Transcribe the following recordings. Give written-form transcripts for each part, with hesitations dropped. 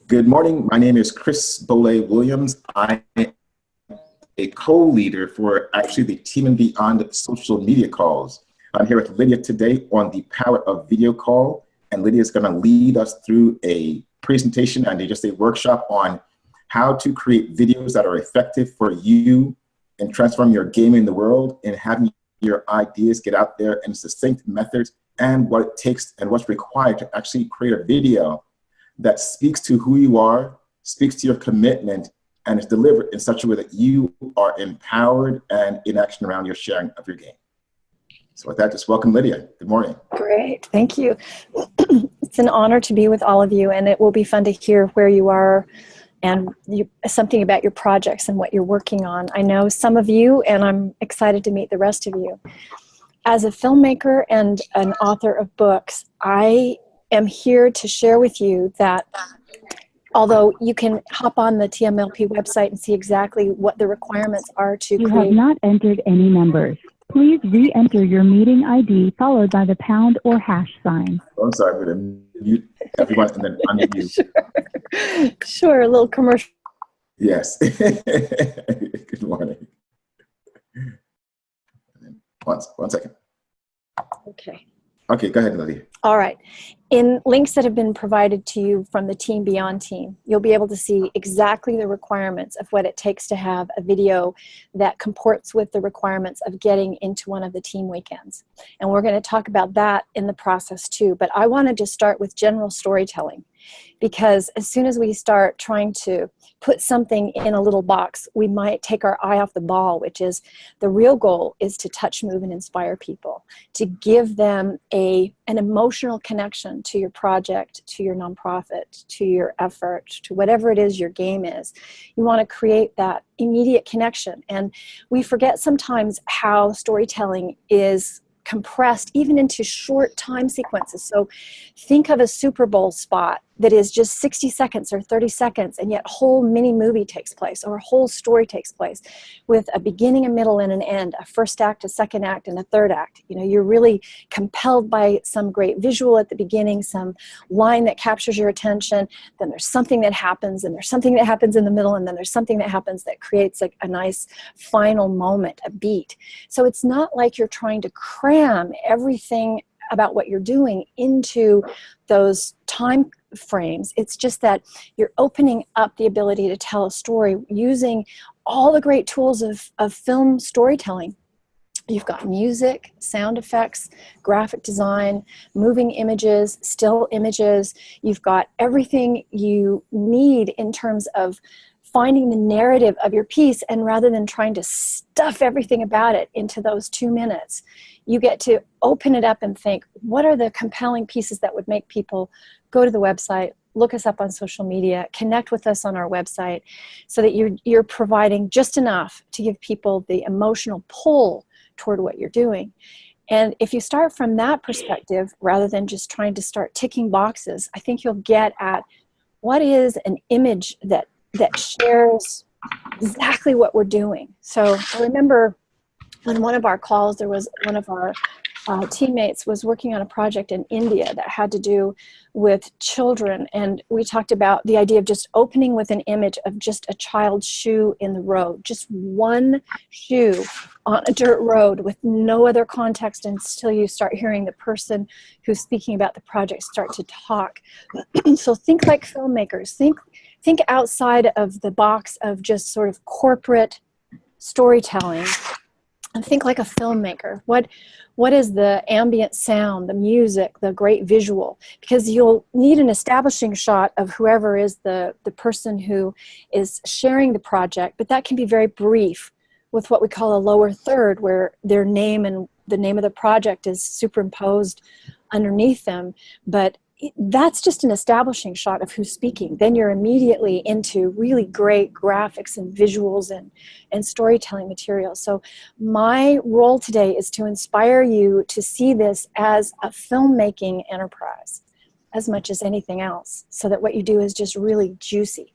Good morning. My name is Chris Bole Williams. I am a co-leader for actually the Team and Beyond social media calls. I'm here with Lydia today on the power of video call, and Lydia is going to lead us through a presentation and just a workshop on how to create videos that are effective for you and transform your game in the world and having your ideas get out there in succinct methods and what it takes and what's required to actually create a video that speaks to who you are, speaks to your commitment, and is delivered in such a way that you are empowered and in action around your sharing of your game. So with that, just welcome Lydia. Good morning. Great, thank you. It's an honor to be with all of you, and it will be fun to hear where you are and something about your projects and what you're working on. I know some of you, and I'm excited to meet the rest of you. As a filmmaker and an author of books, I am here to share with you that although you can hop on the TMLP website and see exactly what the requirements are to create. You have not entered any numbers. Please re-enter your meeting ID followed by the pound or hash sign. Oh, I'm sorry, I'm going to mute everyone and then unmute you. Sure, a little commercial. Yes. Good morning. One second. Okay. Okay, go ahead, Lydia. All right. In links that have been provided to you from the Team Beyond team, you'll be able to see exactly the requirements of what it takes to have a video that comports with the requirements of getting into one of the team weekends. And we're going to talk about that in the process too. But I wanted to start with general storytelling, because as soon as we start trying to put something in a little box, we might take our eye off the ball, which is the real goal is to touch, move, and inspire people, to give them an emotional connection to your project, to your nonprofit, to your effort, to whatever it is your game is. You want to create that immediate connection. And we forget sometimes how storytelling is compressed even into short time sequences. So think of a Super Bowl spot that is just 60 seconds or 30 seconds, and yet a whole mini movie takes place, or a whole story takes place with a beginning, a middle, and an end, a first act, a second act, and a third act. You know, you're really compelled by some great visual at the beginning, some line that captures your attention, then there's something that happens, and there's something that happens in the middle, and then there's something that happens that creates like a nice final moment, a beat. So it's not like you're trying to cram everything about what you're doing into those time frames. It's just that you're opening up the ability to tell a story using all the great tools of film storytelling. You've got music, sound effects, graphic design, moving images, still images. You've got everything you need in terms of finding the narrative of your piece, and rather than trying to stuff everything about it into those 2 minutes, you get to open it up and think, what are the compelling pieces that would make people go to the website, look us up on social media, connect with us on our website, so that you're providing just enough to give people the emotional pull toward what you're doing. And if you start from that perspective, rather than just trying to start ticking boxes, I think you'll get at what is an image that shares exactly what we're doing. So I remember on one of our calls, there was one of our teammates was working on a project in India that had to do with children, and we talked about the idea of just opening with an image of just a child's shoe in the road, just one shoe on a dirt road with no other context until you start hearing the person who's speaking about the project start to talk. So think like filmmakers. Think outside of the box of just sort of corporate storytelling, and think like a filmmaker. What is the ambient sound, the music, the great visual? Because you'll need an establishing shot of whoever is the person who is sharing the project, but that can be very brief with what we call a lower third, where their name and the name of the project is superimposed underneath them. But that's just an establishing shot of who's speaking. Then you're immediately into really great graphics and visuals and storytelling material. So my role today is to inspire you to see this as a filmmaking enterprise as much as anything else, so that what you do is just really juicy.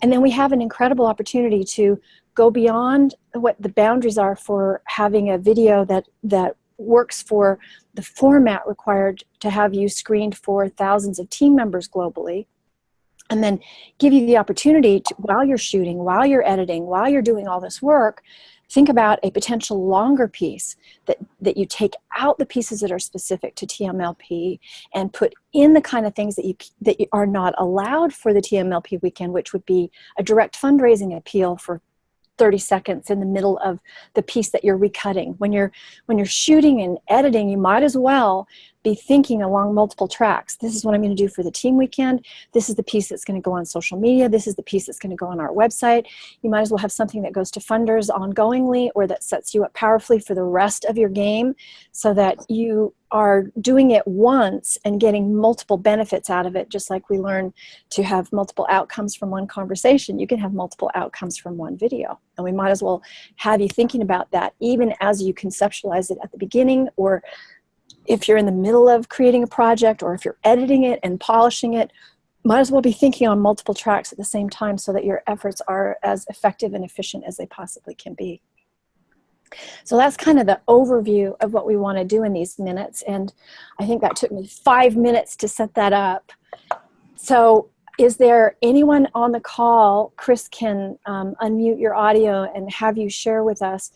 And then we have an incredible opportunity to go beyond what the boundaries are for having a video that works for the format required to have you screened for thousands of team members globally, and then give you the opportunity to, while you're shooting, while you're editing, while you're doing all this work, think about a potential longer piece that you take out the pieces that are specific to TMLP and put in the kind of things that you are not allowed for the TMLP weekend, which would be a direct fundraising appeal for 30 seconds in the middle of the piece that you're recutting. When you're shooting and editing, you might as well be thinking along multiple tracks. This is what I'm going to do for the team weekend. This is the piece that's going to go on social media. This is the piece that's going to go on our website. You might as well have something that goes to funders ongoingly, or that sets you up powerfully for the rest of your game, so that you are doing it once and getting multiple benefits out of it. Just like we learn to have multiple outcomes from one conversation, you can have multiple outcomes from one video. And we might as well have you thinking about that even as you conceptualize it at the beginning, or if you're in the middle of creating a project, or if you're editing it and polishing it, might as well be thinking on multiple tracks at the same time, so that your efforts are as effective and efficient as they possibly can be. So that's kind of the overview of what we want to do in these minutes. And I think that took me 5 minutes to set that up. So is there anyone on the call? Chris can unmute your audio and have you share with us.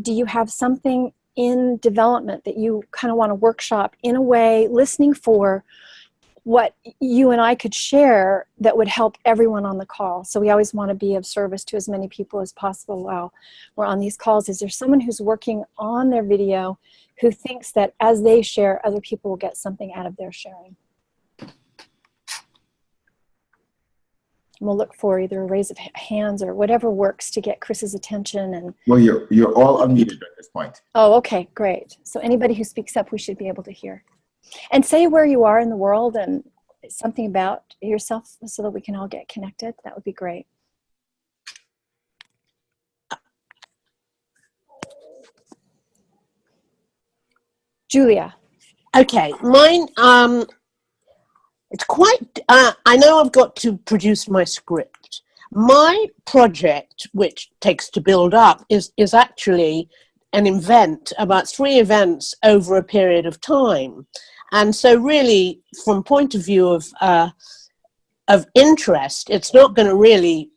Do you have something in development that you kind of want to workshop in a way, listening for what you and I could share that would help everyone on the call? So we always want to be of service to as many people as possible while we're on these calls. Is there someone who's working on their video who thinks that as they share, other people will get something out of their sharing? We'll look for either a raise of hands or whatever works to get Chris's attention. And well, you're all unmuted at this point. Oh, okay, great. So anybody who speaks up, we should be able to hear. And say where you are in the world and something about yourself so that we can all get connected. That would be great. Julia. Okay, mine, it's quite, I know I've got to produce my script. My project, which takes to build up, is actually an event, about 3 events over a period of time. And so really, from point of view of interest, it's not going to really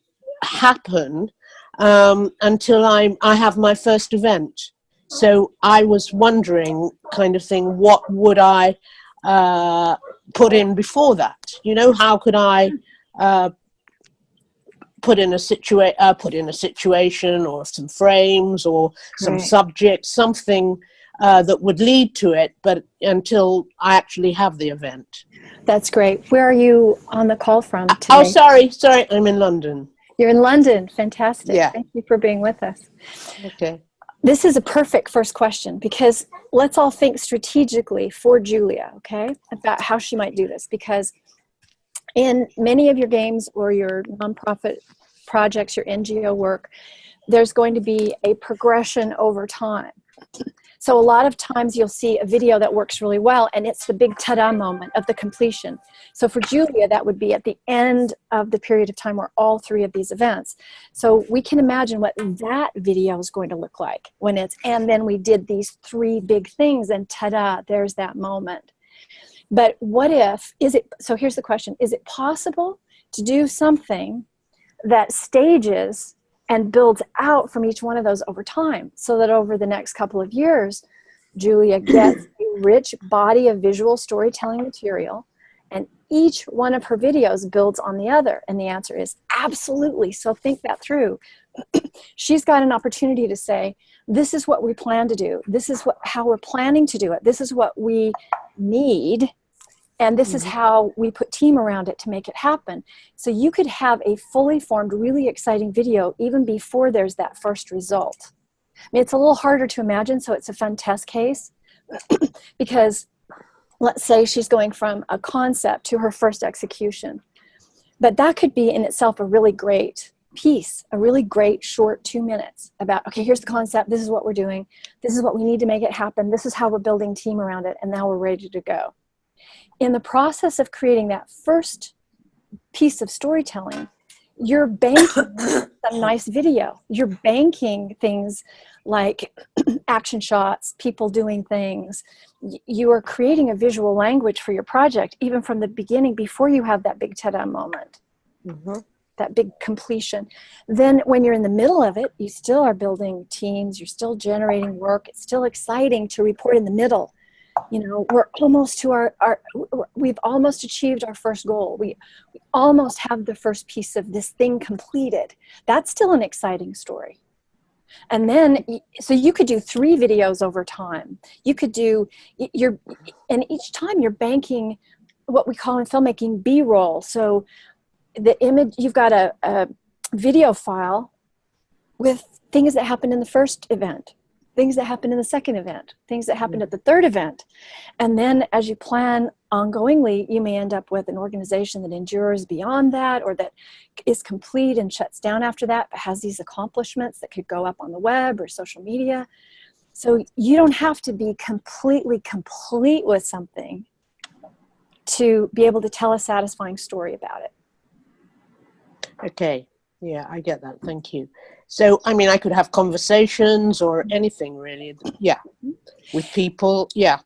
happen until I have my first event. So I was wondering, kind of thing, what would I put in before that? You know, how could I put in a situation, or some frames, or some subjects, something that would lead to it, but until I actually have the event. That's great. Where are you on the call from today? Oh, sorry, I'm in London. You're in London. Fantastic. Yeah. Thank you for being with us. Okay. This is a perfect first question, because let's all think strategically for Julia, okay, about how she might do this. Because in many of your games or your nonprofit projects, your NGO work, there's going to be a progression over time. So a lot of times you'll see a video that works really well, and it's the big ta-da moment of the completion. So for Julia, that would be at the end of the period of time where all 3 of these events. So we can imagine what that video is going to look like when it's, and then we did these 3 big things, and ta-da, there's that moment. But what if, so here's the question, is it possible to do something that stages and builds out from each one of those over time, so that over the next couple of years, Julia gets a rich body of visual storytelling material, and each one of her videos builds on the other? And the answer is absolutely. So think that through. She's got an opportunity to say, this is what we plan to do. This is how we're planning to do it. This is what we need. And this is how we put team around it to make it happen. So you could have a fully formed, really exciting video even before there's that first result. I mean, it's a little harder to imagine, so it's a fun test case. Because let's say she's going from a concept to her first execution. But that could be in itself a really great piece, a really great short 2 minutes about, okay, here's the concept, this is what we're doing, this is what we need to make it happen, this is how we're building team around it, and now we're ready to go. In the process of creating that first piece of storytelling, you're banking some nice video. You're banking things like action shots, people doing things. You are creating a visual language for your project, even from the beginning, before you have that big ta-da moment. Mm-hmm. that big completion. Then when you're in the middle of it, you still are building teams, you're still generating work. It's still exciting to report in the middle. You know, we're almost to we've almost achieved our first goal. We almost have the first piece of this thing completed. That's still an exciting story. And then, so you could do 3 videos over time. You could do, and each time you're banking what we call in filmmaking B-roll. So the image, you've got a video file with things that happened in the first event, things that happened in the second event, things that happened at the third event. And then as you plan ongoingly, you may end up with an organization that endures beyond that, or that is complete and shuts down after that, but has these accomplishments that could go up on the web or social media. So you don't have to be completely complete with something to be able to tell a satisfying story about it. Okay. Yeah, I get that. Thank you. So, I mean, I could have conversations or anything really. Yeah. With people. Yeah.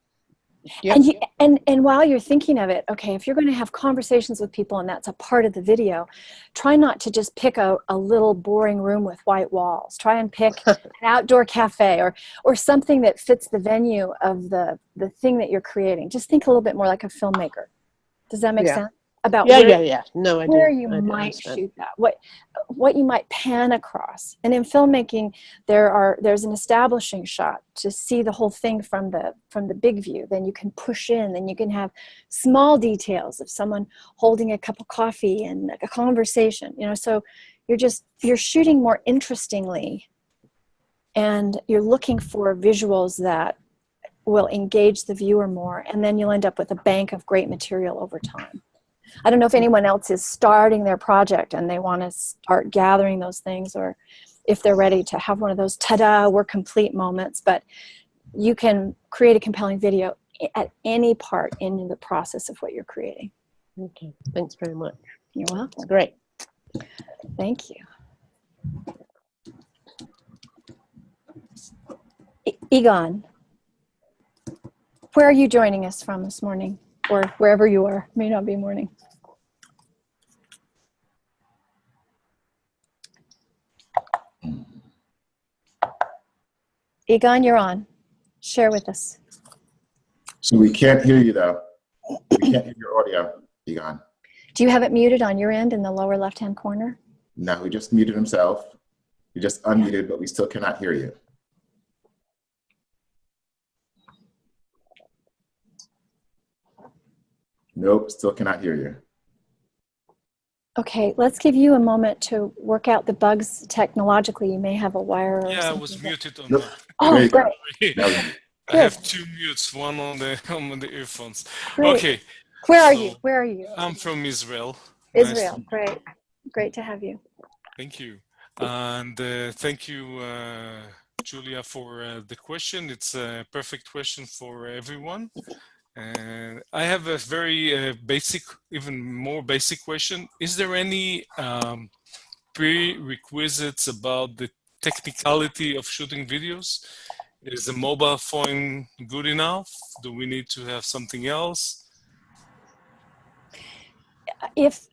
Yep. And while you're thinking of it, okay, if you're going to have conversations with people and that's a part of the video, try not to just pick a little boring room with white walls. Try and pick an outdoor cafe or something that fits the venue of the thing that you're creating. Just think a little bit more like a filmmaker. Does that make sense? About Yeah. No, I do. Where you might shoot that, what you might pan across. And in filmmaking, there's an establishing shot to see the whole thing from the big view. Then you can push in, then you can have small details of someone holding a cup of coffee and a conversation. You know, so you're shooting more interestingly, and you're looking for visuals that will engage the viewer more, and then you'll end up with a bank of great material over time. I don't know if anyone else is starting their project and they want to start gathering those things, or if they're ready to have one of those ta-da, we're complete moments, but you can create a compelling video at any part in the process of what you're creating. Okay, thanks very much. You're welcome. That's great. Thank you. Egon, where are you joining us from this morning? Or wherever you are, may not be morning. Egon, you're on. Share with us. So we can't hear you though. We can't hear your audio, Egon. Do you have it muted on your end in the lower left-hand corner? No, he just muted himself. He just unmuted, but we still cannot hear you. Nope, still cannot hear you. Okay, let's give you a moment to work out the bugs technologically. You may have a wire or something. Yeah, I was muted on Nope. Oh, great. I have 2 mutes, one on the earphones. Great. Okay. Where are you? Where are you? I'm from Israel. Israel. Nice Great. Great to have you. Thank you. And thank you, Julia, for the question. It's a perfect question for everyone. And I have a very basic, even more basic question. Is there any prerequisites about the technicality of shooting videos? Is a mobile phone good enough? Do we need to have something else? If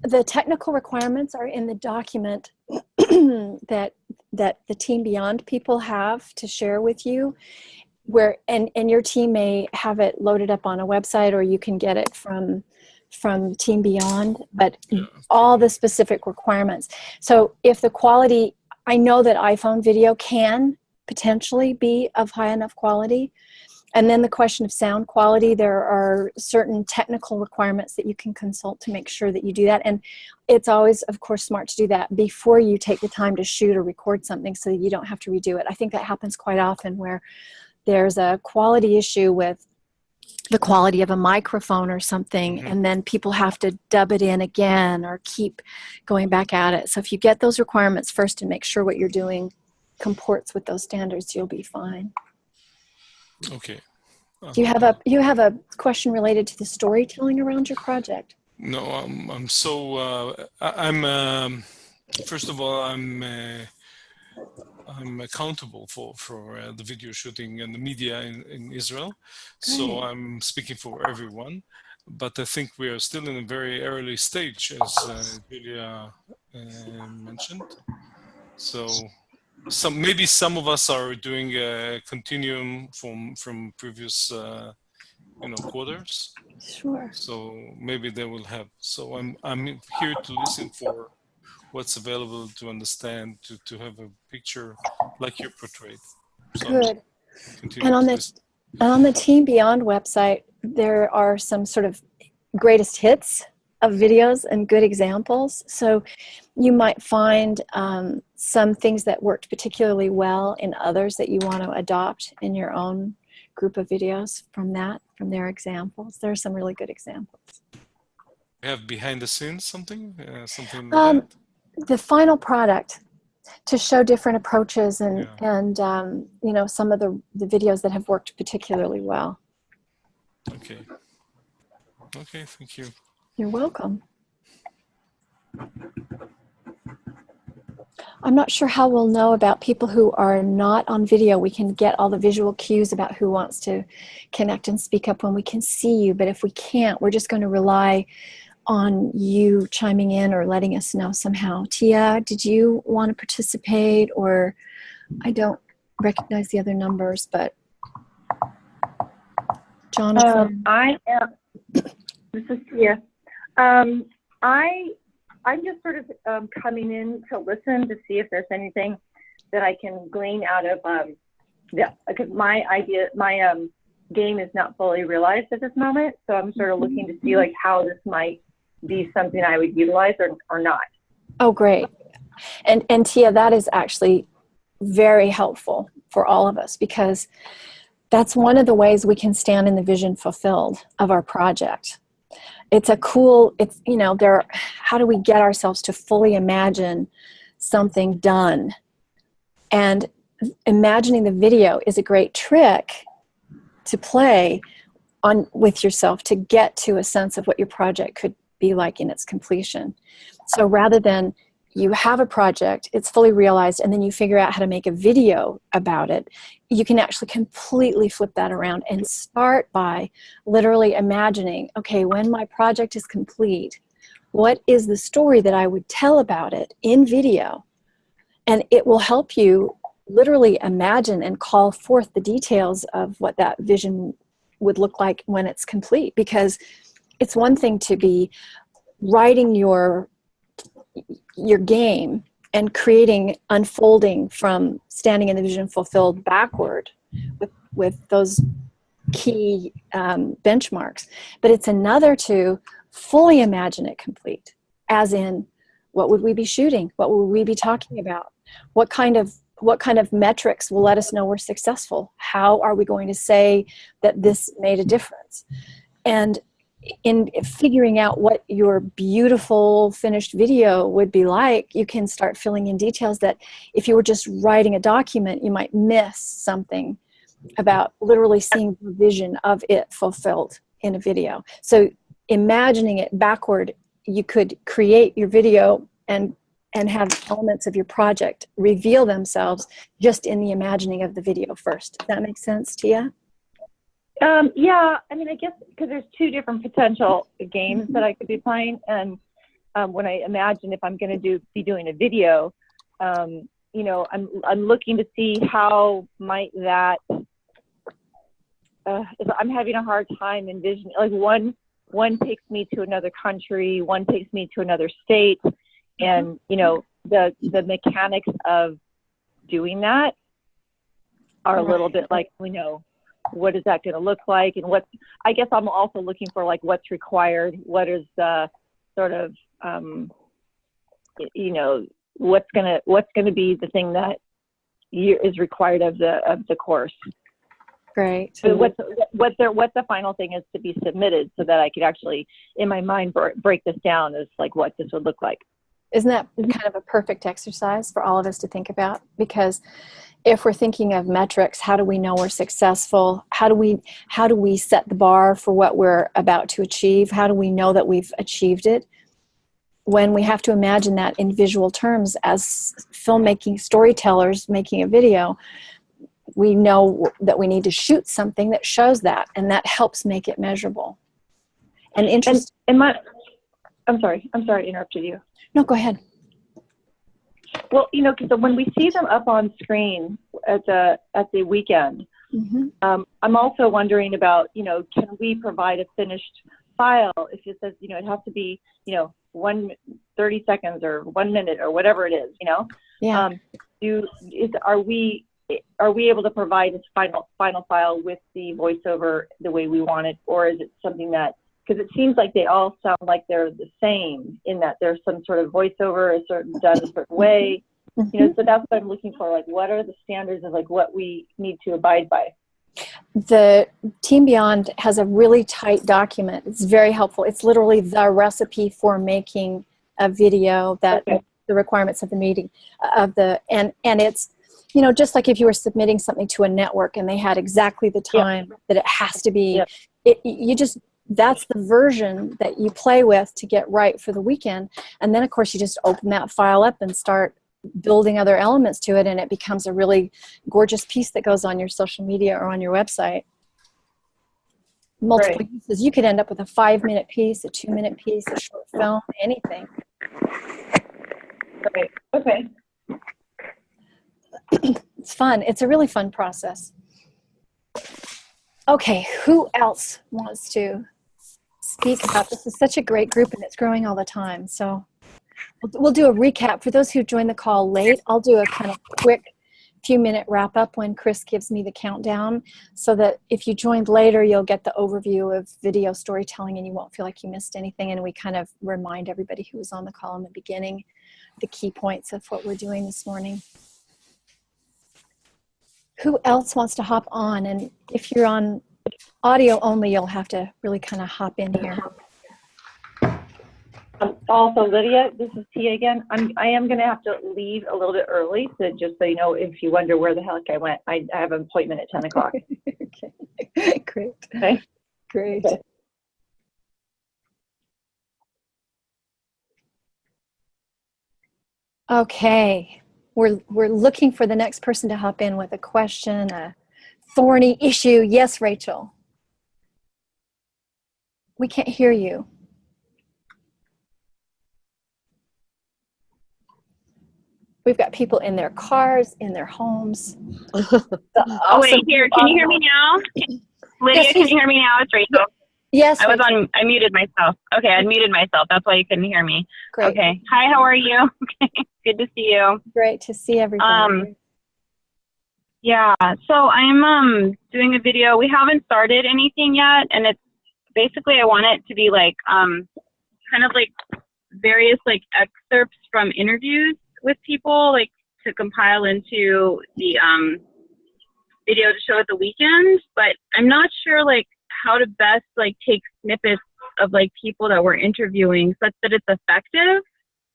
the technical requirements are in the document that the Team Beyond people have to share with you, where and your team may have it loaded up on a website, or you can get it from Team Beyond, but all the specific requirements. So if the quality, I know that iPhone video can potentially be of high enough quality. And then the question of sound quality, there are certain technical requirements that you can consult to make sure that you do that. And it's always, of course, smart to do that before you take the time to shoot or record something so that you don't have to redo it. I think that happens quite often where there's a quality issue with the quality of a microphone or something, and then people have to dub it in again or keep going back at it. So if you get those requirements first and make sure what you're doing comports with those standards, you'll be fine. Okay. Do you have a question related to the storytelling around your project? No, I'm first of all, I'm accountable for the video shooting and the media in Israel. So I'm speaking for everyone. but I think we are still in a very early stage, as Julia mentioned. So maybe some of us are doing a continuum from previous quarters. Sure. So maybe they will have. So I'm here to listen for what's available, to understand, to have a picture like you portrayed. So Good. continue And to listen. on the Team Beyond website, there are some sort of greatest hits of videos and good examples. So you might find some things that worked particularly well in others that you want to adopt in your own group of videos from their examples. There are some really good examples. We have behind the scenes something like that? The final product, to show different approaches and some of the videos that have worked particularly well. Okay, thank you. You're welcome. I'm not sure how we'll know about people who are not on video. We can get all the visual cues about who wants to connect and speak up when we can see you, but if we can't, we're just going to rely on you chiming in or letting us know somehow. Tia, did you want to participate? Or I don't recognize the other numbers, but Jonathan. I am. This is Tia. I'm just sort of coming in to listen to see if there's anything that I can glean out of. Because my game is not fully realized at this moment, so I'm sort of looking to see like how this might be something I would utilize or not. Oh, great. And Tia, that is actually very helpful for all of us, because that's one of the ways we can stand in the vision fulfilled of our project. How do we get ourselves to fully imagine something done? And imagining the video is a great trick to play on with yourself to get to a sense of what your project could be like in its completion. So rather than you have a project, it's fully realized, and then you figure out how to make a video about it, you can actually completely flip that around and start by literally imagining, okay, when my project is complete, what is the story that I would tell about it in video? And it will help you literally imagine and call forth the details of what that vision would look like when it's complete. Because it's one thing to be writing your game and creating, unfolding from standing in the vision fulfilled backward with those key benchmarks. But it's another to fully imagine it complete, as in, what would we be shooting? What would we be talking about? What kind of metrics will let us know we're successful? How are we going to say that this made a difference? And in figuring out what your beautiful finished video would be like, you can start filling in details that if you were just writing a document, you might miss something about literally seeing the vision of it fulfilled in a video. So imagining it backward, you could create your video and have elements of your project reveal themselves just in the imagining of the video first. Does that make sense, Tia? Yeah, I mean, I guess because there's two different potential games that I could be playing, and when I imagine if I'm going to be doing a video, I'm looking to see how might that. I'm having a hard time envisioning, like one takes me to another country, one takes me to another state, and the mechanics of doing that are a little bit like what is that going to look like, and I guess I'm also looking for like what's required, what is the sort of what's going to be the thing that is required of the course. Great. So what the final thing is to be submitted, so that I could actually in my mind break this down as like what this would look like. Isn't that kind of a perfect exercise for all of us to think about? Because if we're thinking of metrics, how do we know we're successful? How do we set the bar for what we're about to achieve? How do we know that we've achieved it? When we have to imagine that in visual terms as filmmaking storytellers making a video, we know that we need to shoot something that shows that, and that helps make it measurable. And interest. I'm sorry I interrupted you. No, go ahead. Well, you know, because when we see them up on screen at the weekend, I'm also wondering about, you know, can we provide a finished file if it says, you know, it has to be, you know, 30 seconds or 1 minute or whatever it is, you know? Yeah. Are we able to provide this final file with the voiceover the way we want it, or is it something that, because it seems like they all sound like they're the same in that there's some sort of voiceover done a certain way, you know, so that's what I'm looking for. Like, what are the standards of like what we need to abide by? The Team Beyond has a really tight document. It's very helpful. It's literally the recipe for making a video that the requirements of the meeting and it's, you know, just like if you were submitting something to a network and they had exactly the time that it has to be, that's the version that you play with to get right for the weekend. And then of course you just open that file up and start building other elements to it, and it becomes a really gorgeous piece that goes on your social media or on your website. Multiple uses. You could end up with a 5-minute piece, a 2-minute piece, a short film, anything. Right. Okay. It's fun. It's a really fun process. Okay, who else wants to speak about this? Is such a great group and it's growing all the time. So we'll do a recap. For those who joined the call late, I'll do a kind of quick few-minute wrap-up when Chris gives me the countdown, so that if you joined later, you'll get the overview of video storytelling and you won't feel like you missed anything. And we kind of remind everybody who was on the call in the beginning the key points of what we're doing this morning. Who else wants to hop on? And if you're on audio only, you'll have to really kind of hop in here. Also, Lydia, this is Tia again. I am going to have to leave a little bit early, so just so you know, if you wonder where the heck I went, I have an appointment at 10 o'clock. Okay, great. Okay? Great. Okay. Okay, we're looking for the next person to hop in with a question, a thorny issue. Yes, Rachel. We can't hear you. We've got people in their cars, in their homes. Oh, wait, here. Can you hear me now? Lydia, yes, can you hear me now? It's Rachel. Yes, I muted myself. Okay, I muted myself. That's why you couldn't hear me. Great. Okay. Hi, how are you? Good to see you. Great to see everybody. Yeah, so I'm doing a video. We haven't started anything yet, and it's basically I want it to be like kind of like various like excerpts from interviews with people, like to compile into the video to show at the weekend. But I'm not sure like how to best like take snippets of like people that we're interviewing such that it's effective.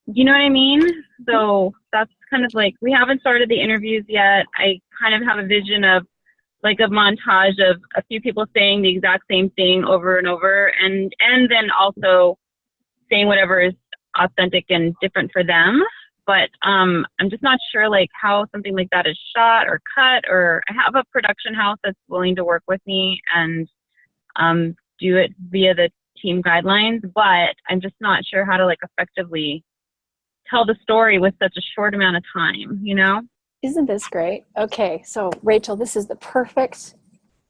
You know what I mean? So that's kind of like, we haven't started the interviews yet. I kind of have a vision of like a montage of a few people saying the exact same thing over and over, and then also saying whatever is authentic and different for them. But I'm just not sure like how something like that is shot or cut, or I have a production house that's willing to work with me and do it via the team guidelines, but I'm just not sure how to like effectively tell the story with such a short amount of time, you know? Isn't this great? Okay, so Rachel, this is the perfect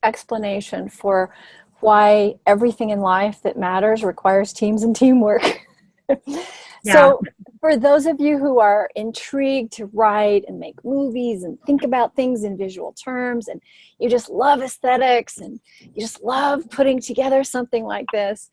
explanation for why everything in life that matters requires teams and teamwork. Yeah. So for those of you who are intrigued to write and make movies and think about things in visual terms, and you just love aesthetics and you just love putting together something like this,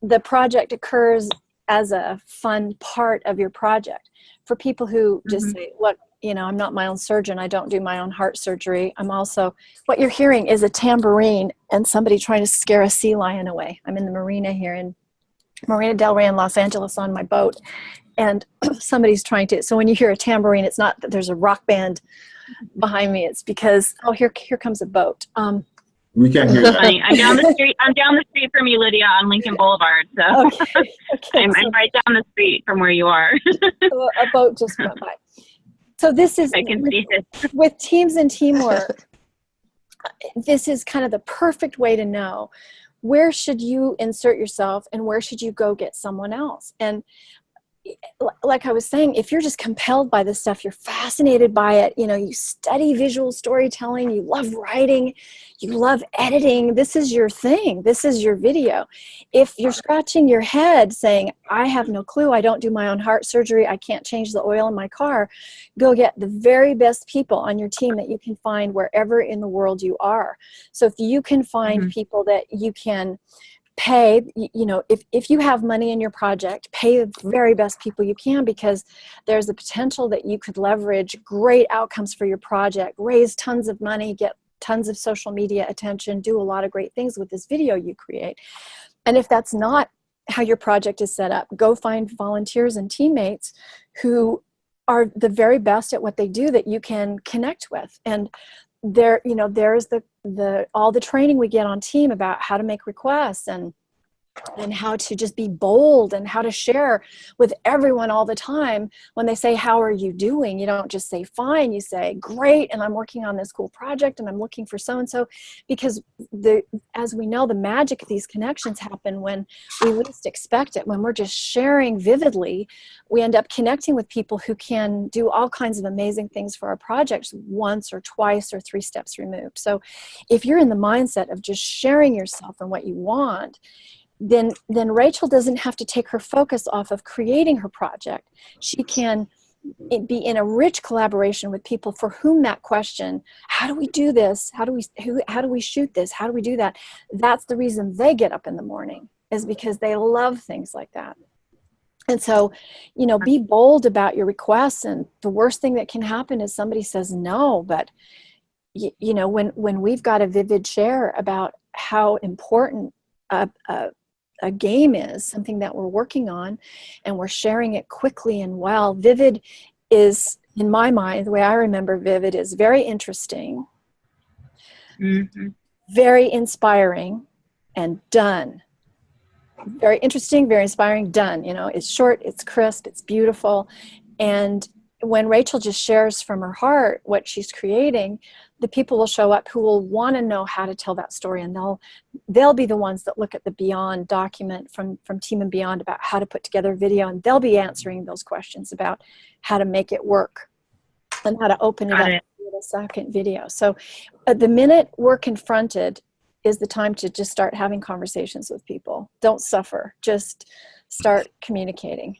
the project occurs as a fun part of your project. For people who just say, look, you know, I'm not my own surgeon. I don't do my own heart surgery. I'm also, what you're hearing is a tambourine and somebody trying to scare a sea lion away. I'm in the marina here in Marina Del Rey in Los Angeles on my boat, and somebody's trying to, so when you hear a tambourine, it's not that there's a rock band behind me. It's because, oh, here comes a boat. We can't hear that. Funny. I'm down the street from you, Lydia, on Lincoln Boulevard. So Okay, I'm right down the street from where you are. So a boat just went by. So this is, I can see it. With teams and teamwork, this is kind of the perfect way to know where should you insert yourself and where should you go get someone else? And like I was saying, if you're just compelled by this stuff, you're fascinated by it, you know, you study visual storytelling, you love writing, you love editing, this is your thing, this is your video. If you're scratching your head saying, I have no clue, I don't do my own heart surgery, I can't change the oil in my car, go get the very best people on your team that you can find wherever in the world you are. So if you can find people that you can pay, you know, if you have money in your project, pay the very best people you can, because there's a potential that you could leverage great outcomes for your project, raise tons of money, get tons of social media attention, do a lot of great things with this video you create. And if that's not how your project is set up, go find volunteers and teammates who are the very best at what they do that you can connect with. And there, you know, there's all the training we get on team about how to make requests and how to just be bold and how to share with everyone all the time. When they say, how are you doing? You don't just say fine, you say great, and I'm working on this cool project and I'm looking for so-and-so, because as we know, the magic of these connections happen when we least expect it. When we're just sharing vividly, we end up connecting with people who can do all kinds of amazing things for our projects once or twice or 3 steps removed. So if you're in the mindset of just sharing yourself and what you want, then Rachel doesn't have to take her focus off of creating her project. She can be in a rich collaboration with people for whom that question, how do we do this? How do we shoot this? How do we do that? That's the reason they get up in the morning, is because they love things like that. And so, you know, be bold about your requests. And the worst thing that can happen is somebody says no. But, you know, when we've got a vivid share about how important a game is, something that we're working on, and we're sharing it quickly and well. Vivid is, in my mind, the way I remember Vivid, is very interesting, very inspiring, and done. Very interesting, very inspiring, done. You know, it's short, it's crisp, it's beautiful. And when Rachel just shares from her heart what she's creating, the people will show up who will want to know how to tell that story, and they'll be the ones that look at the Beyond document from Team and Beyond about how to put together a video, and they'll be answering those questions about how to make it work and how to open it up with a second video. So the minute we're confronted is the time to just start having conversations with people. Don't suffer, just start communicating.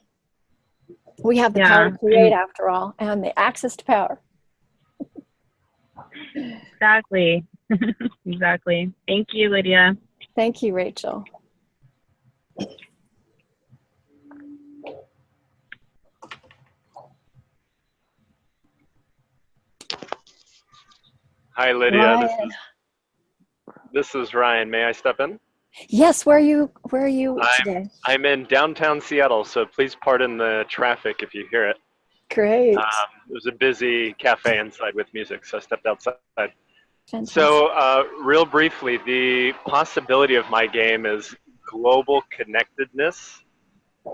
We have the power to create, after all, and the access to power. Exactly. Exactly. Thank you, Lydia. Thank you, Rachel. Hi, Lydia. This is Ryan. May I step in? Yes. Where are you today? I'm in downtown Seattle, so please pardon the traffic if you hear it. Great. There's a busy cafe inside with music, so I stepped outside. Fantastic. So real briefly, the possibility of my game is global connectedness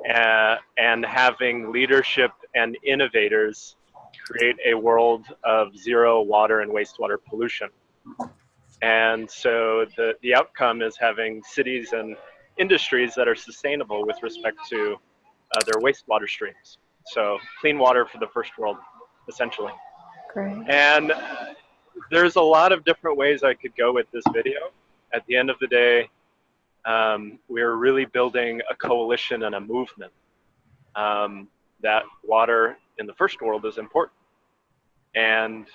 and having leadership and innovators create a world of zero water and wastewater pollution. And so the outcome is having cities and industries that are sustainable with respect to their wastewater streams. So clean water for the first world, essentially. Great. And there's a lot of different ways I could go with this video. At the end of the day, we're really building a coalition and a movement that water in the first world is important. And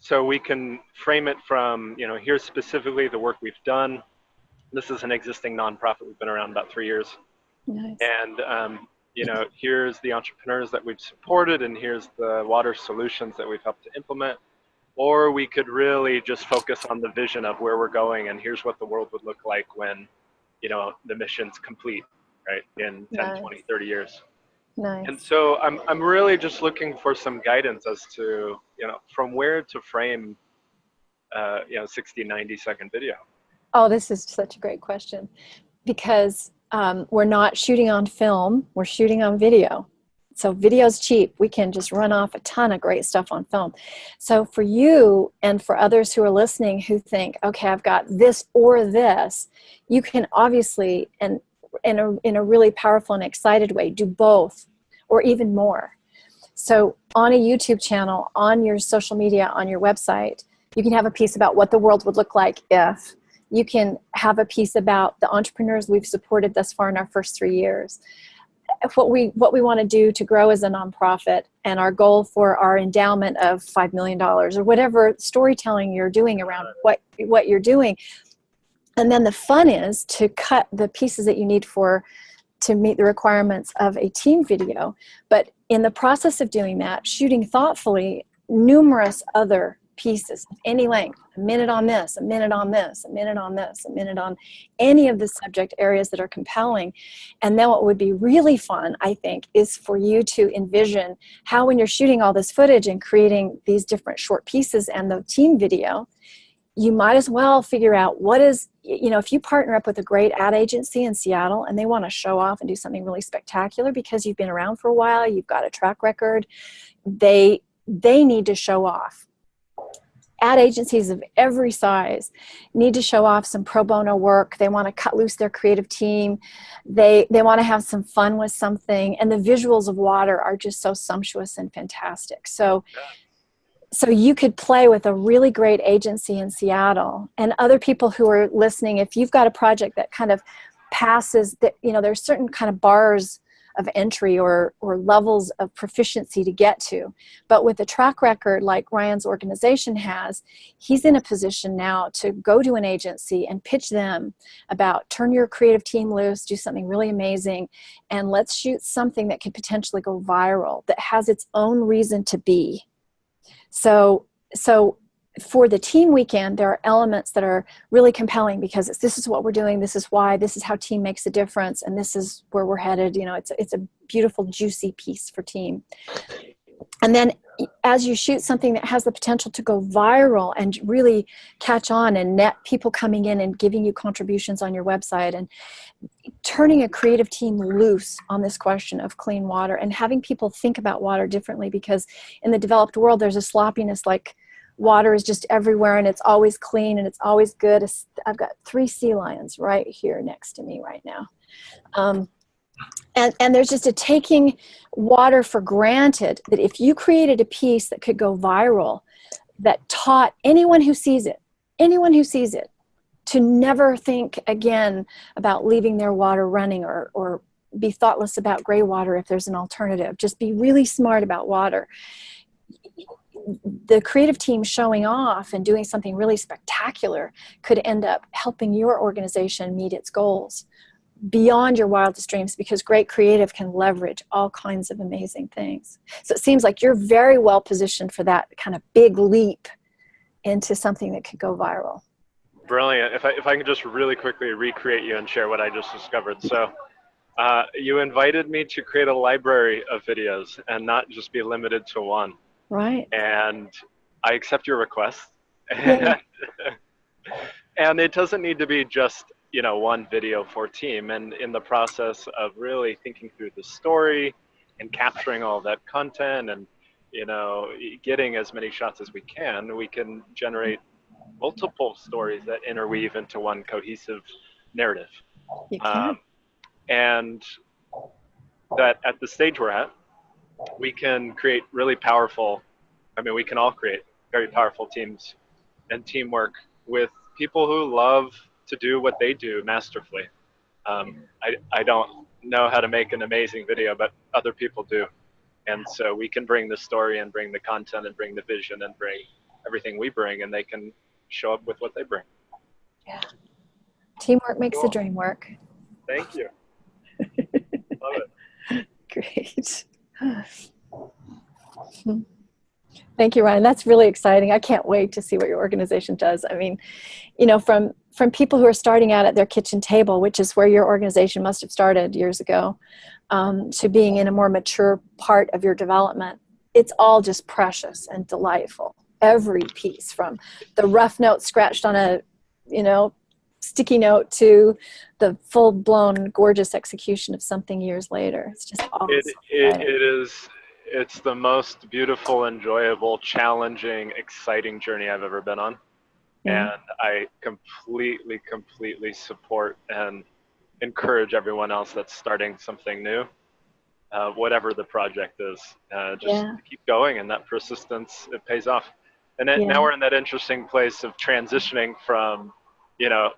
so we can frame it from, you know, here's specifically the work we've done. This is an existing nonprofit. We've been around about 3 years. Nice. And, you know, here's the entrepreneurs that we've supported, and here's the water solutions that we've helped to implement. Or we could really just focus on the vision of where we're going, and here's what the world would look like when, you know, the mission's complete, right, in 10, 20, 30 years. Nice. And so I'm really just looking for some guidance as to, you know, from where to frame, you know, 60, 90-second video. Oh, this is such a great question, because we're not shooting on film, we're shooting on video. So video's cheap. We can just run off a ton of great stuff on film. So for you and for others who are listening who think, okay, I've got this or this, you can obviously, and in a really powerful and excited way, do both or even more. So on a YouTube channel, on your social media, on your website, you can have a piece about what the world would look like if. You can have a piece about the entrepreneurs we've supported thus far in our first 3 years. What we want to do to grow as a nonprofit, and our goal for our endowment of $5 million, or whatever storytelling you're doing around what you're doing. And then the fun is to cut the pieces that you need to meet the requirements of a team video. But in the process of doing that, shooting thoughtfully numerous other pieces of any length, a minute on this, a minute on this, a minute on this, a minute on any of the subject areas that are compelling. And then what would be really fun, I think, is for you to envision how, when you're shooting all this footage and creating these different short pieces and the team video, you might as well figure out what is, if you partner up with a great ad agency in Seattle and they want to show off and do something really spectacular because you've been around for a while, you've got a track record, they need to show off. Ad agencies of every size need to show off some pro bono work. They want to cut loose their creative team. They want to have some fun with something. And the visuals of water are just so sumptuous and fantastic. So you could play with a really great agency in Seattle, and other people who are listening, if you've got a project that kind of passes, that, there's certain kind of bars of entry or levels of proficiency to get to. But with a track record like Ryan's organization has, he's in a position now to go to an agency and pitch them about, turn your creative team loose, do something really amazing, and let's shoot something that could potentially go viral, that has its own reason to be. So for the team weekend, there are elements that are really compelling because this is what we're doing, this is why, this is how team makes a difference, and this is where we're headed. It's a beautiful, juicy piece for team. And then as you shoot something that has the potential to go viral and really catch on and net people coming in and giving you contributions on your website, and turning a creative team loose on this question of clean water and having people think about water differently, because in the developed world, there's a sloppiness, like water is just everywhere and it's always clean and it's always good. I've got 3 sea lions right here next to me right now. And there's just a taking water for granted, that if you created a piece that could go viral, that taught anyone who sees it, to never think again about leaving their water running or be thoughtless about gray water if there's an alternative. Just be really smart about water. The creative team showing off and doing something really spectacular could end up helping your organization meet its goals beyond your wildest dreams, because great creative can leverage all kinds of amazing things. So it seems like you're very well positioned for that kind of big leap into something that could go viral. Brilliant. If I can just really quickly recreate you and share what I just discovered. So you invited me to create a library of videos and not just be limited to one. Right. And I accept your request. Yeah. And it doesn't need to be just, one video for team. And in the process of really thinking through the story and capturing all that content and, getting as many shots as we can generate multiple stories that interweave into one cohesive narrative. You can. And that at the stage we're at, we can create really powerful, we can all create very powerful teams and teamwork with people who love to do what they do masterfully. I don't know how to make an amazing video, but other people do. And so we can bring the story and bring the content and bring the vision and bring everything we bring, and they can show up with what they bring. Yeah. Teamwork makes the dream work. Thank you. Love it. Great. Thank you, Ryan. That's really exciting. I can't wait to see what your organization does. From people who are starting out at their kitchen table, which is where your organization must have started years ago, to being in a more mature part of your development, it's all just precious and delightful. Every piece, from the rough note scratched on a, sticky note to the full-blown gorgeous execution of something years later. It's just awesome. It's the most beautiful, enjoyable, challenging, exciting journey I've ever been on. Yeah. And I completely support and encourage everyone else that's starting something new, whatever the project is, just keep going, and that persistence, it pays off. And then now we're in that interesting place of transitioning from, you know,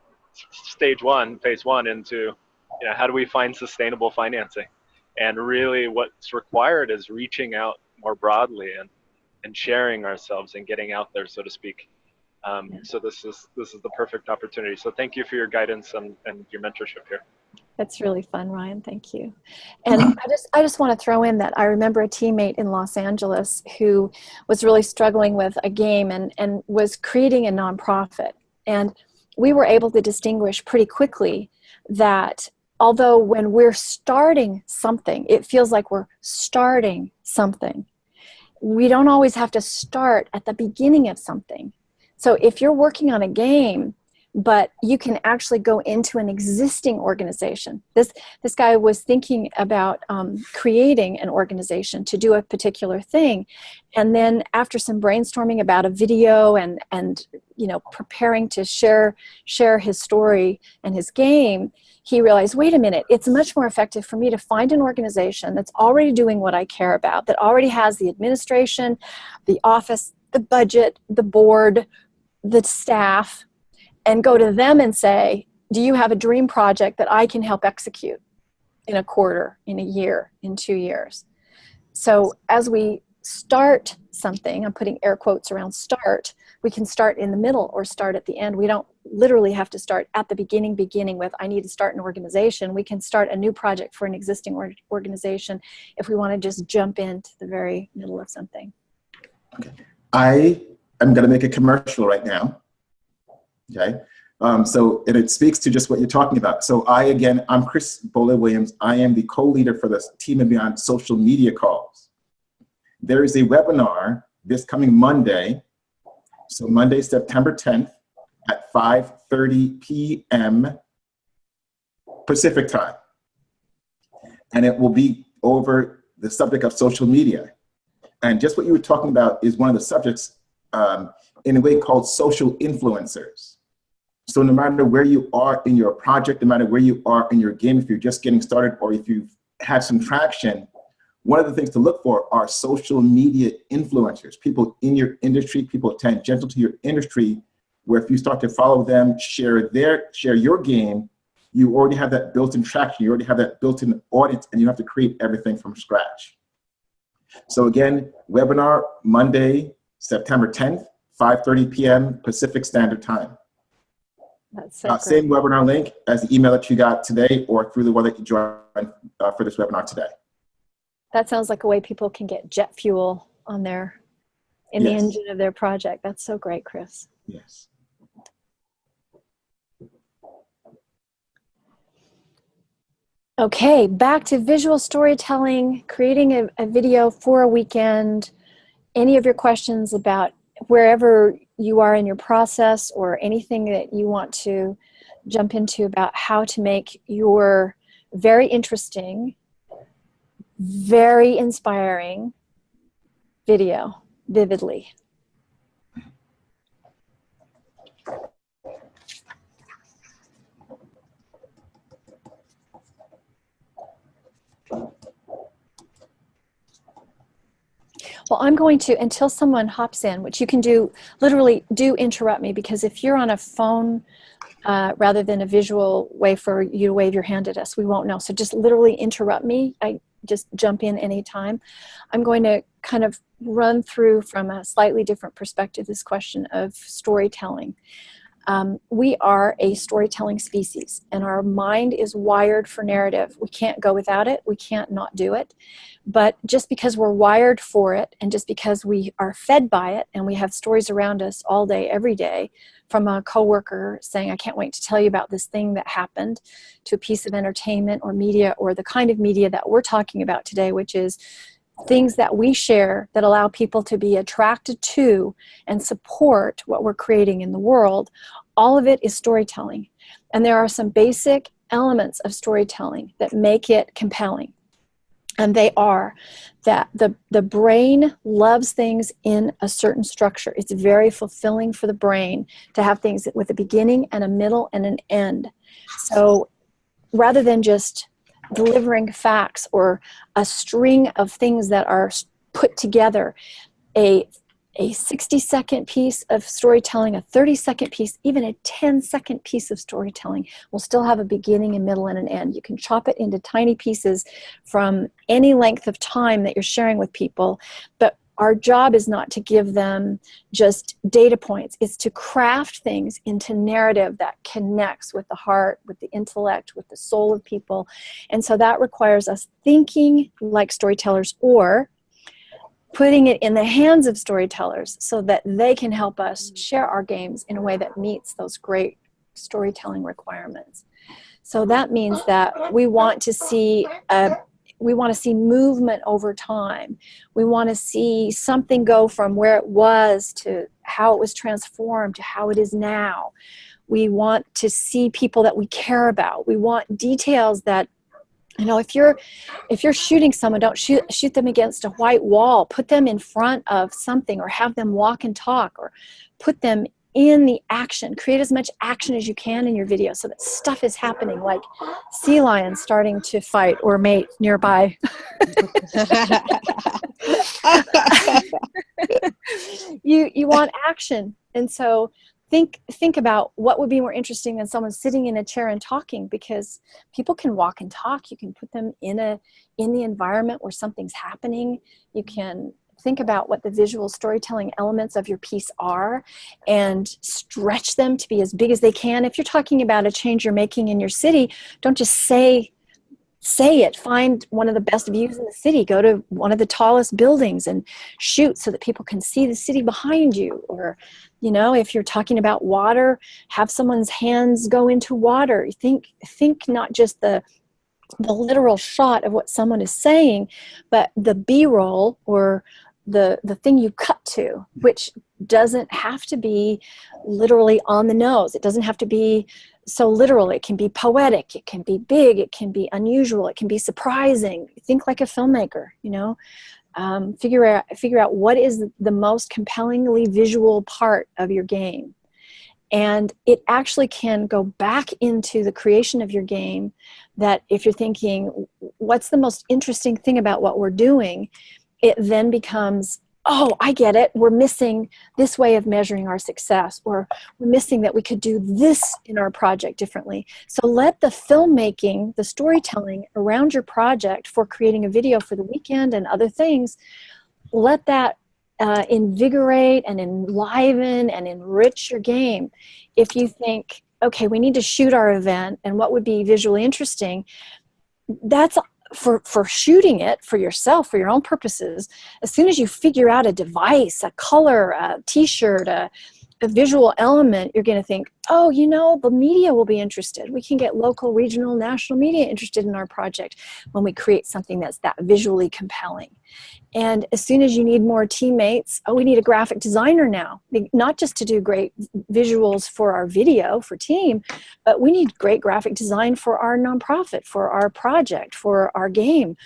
phase one into, you know, how do we find sustainable financing? And really what's required is reaching out more broadly and sharing ourselves and getting out there, so to speak. So this is the perfect opportunity. So thank you for your guidance and your mentorship here. That's really fun, Ryan. Thank you. And I just want to throw in that I remember a teammate in Los Angeles who was really struggling with a game and was creating a nonprofit. And we were able to distinguish pretty quickly that although when we're starting something, it feels like we're starting something, we don't always have to start at the beginning of something. So if you're working on a game, but you can actually go into an existing organization. This guy was thinking about creating an organization to do a particular thing, and then after some brainstorming about a video and you know, preparing to share his story and his game, he realized, wait a minute, it's much more effective for me to find an organization that's already doing what I care about, that already has the administration, the office, the budget, the board, the staff, and go to them and say, do you have a dream project that I can help execute in a quarter, in a year, in 2 years? So as we start something, I'm putting air quotes around start, we can start in the middle or start at the end. We don't literally have to start at the beginning with, I need to start an organization. We can start a new project for an existing organization if we want to just jump into the very middle of something. Okay. I am going to make a commercial right now. Okay, so and it speaks to just what you're talking about. So I'm Chris Boley-Williams. I am the co-leader for the Team and Beyond social media calls. There is a webinar this coming Monday, so Monday, September 10th at 5:30 p.m. Pacific time. And it will be over the subject of social media. And just what you were talking about is one of the subjects in a way called social influencers. So no matter where you are in your project, no matter where you are in your game, if you're just getting started or if you've had some traction, one of the things to look for are social media influencers, people in your industry, people tangential to your industry, where if you start to follow them, share your game, you already have that built-in traction, you already have that built-in audience, and you have to create everything from scratch. So again, webinar Monday, September 10th, 5:30 p.m. Pacific Standard Time. That's so same webinar link as the email that you got today or through the one that you joined for this webinar today. That sounds like a way people can get jet fuel on the engine of their project. That's so great, Chris. Yes. Okay, back to visual storytelling, creating a video for a weekend. Any of your questions about wherever you are in your process or anything that you want to jump into about how to make your very interesting, very inspiring video vividly. Well, I'm going to, until someone hops in, which you can do, literally do interrupt me, because if you're on a phone rather than a visual way for you to wave your hand at us, we won't know. So just literally interrupt me. I just jump in anytime. I'm going to kind of run through from a slightly different perspective this question of storytelling. We are a storytelling species, and our mind is wired for narrative. We can't go without it. We can't not do it. But just because we're wired for it, and just because we are fed by it, and we have stories around us all day, every day, from a coworker saying, I can't wait to tell you about this thing that happened, to a piece of entertainment or media, or the kind of media that we're talking about today, which is things that we share that allow people to be attracted to and support what we're creating in the world. All of it is storytelling. And there are some basic elements of storytelling that make it compelling. And they are that the brain loves things in a certain structure. It's very fulfilling for the brain to have things with a beginning and a middle and an end. So rather than just delivering facts or a string of things that are put together, a 60-second piece of storytelling, a 30-second piece, even a 10-second piece of storytelling will still have a beginning, a middle, and an end. You can chop it into tiny pieces from any length of time that you're sharing with people, but our job is not to give them just data points. It's to craft things into narrative that connects with the heart, with the intellect, with the soul of people. And so that requires us thinking like storytellers, or putting it in the hands of storytellers so that they can help us share our games in a way that meets those great storytelling requirements. So that means that we want to see movement over time. We want to see something go from where it was to how it was transformed to how it is now. We want to see people that we care about. We want details that, you know, if you're shooting someone, don't shoot them against a white wall. Put them in front of something, or have them walk and talk, or put them in the action. Create as much action as you can in your video so that stuff is happening, like sea lions starting to fight or mate nearby. You want action. And so think about what would be more interesting than someone sitting in a chair and talking, because people can walk and talk. You can put them in the environment where something's happening. You can think about what the visual storytelling elements of your piece are and stretch them to be as big as they can. If you're talking about a change you're making in your city, don't just say it. Find one of the best views in the city. Go to one of the tallest buildings and shoot so that people can see the city behind you. Or, you know, if you're talking about water, have someone's hands go into water. Think not just the literal shot of what someone is saying, but the B-roll, or the thing you cut to, which doesn't have to be literally on the nose. It doesn't have to be so literal. It can be poetic, it can be big, it can be unusual, it can be surprising. Think like a filmmaker, you know. Figure out what is the most compellingly visual part of your game. And it actually can go back into the creation of your game, that if you're thinking, what's the most interesting thing about what we're doing, it then becomes, oh, I get it. We're missing this way of measuring our success, or we're missing that we could do this in our project differently. So let the filmmaking, the storytelling around your project for creating a video for the weekend and other things, let that invigorate and enliven and enrich your game. If you think, okay, we need to shoot our event, and what would be visually interesting, that's for shooting it for yourself, for your own purposes. As soon as you figure out a device, a color, a t-shirt, a visual element, you're going to think, oh, you know, the media will be interested. We can get local, regional, national media interested in our project when we create something that's that visually compelling. And as soon as you need more teammates, oh, we need a graphic designer now, not just to do great visuals for our video for team, but we need great graphic design for our nonprofit, for our project, for our game.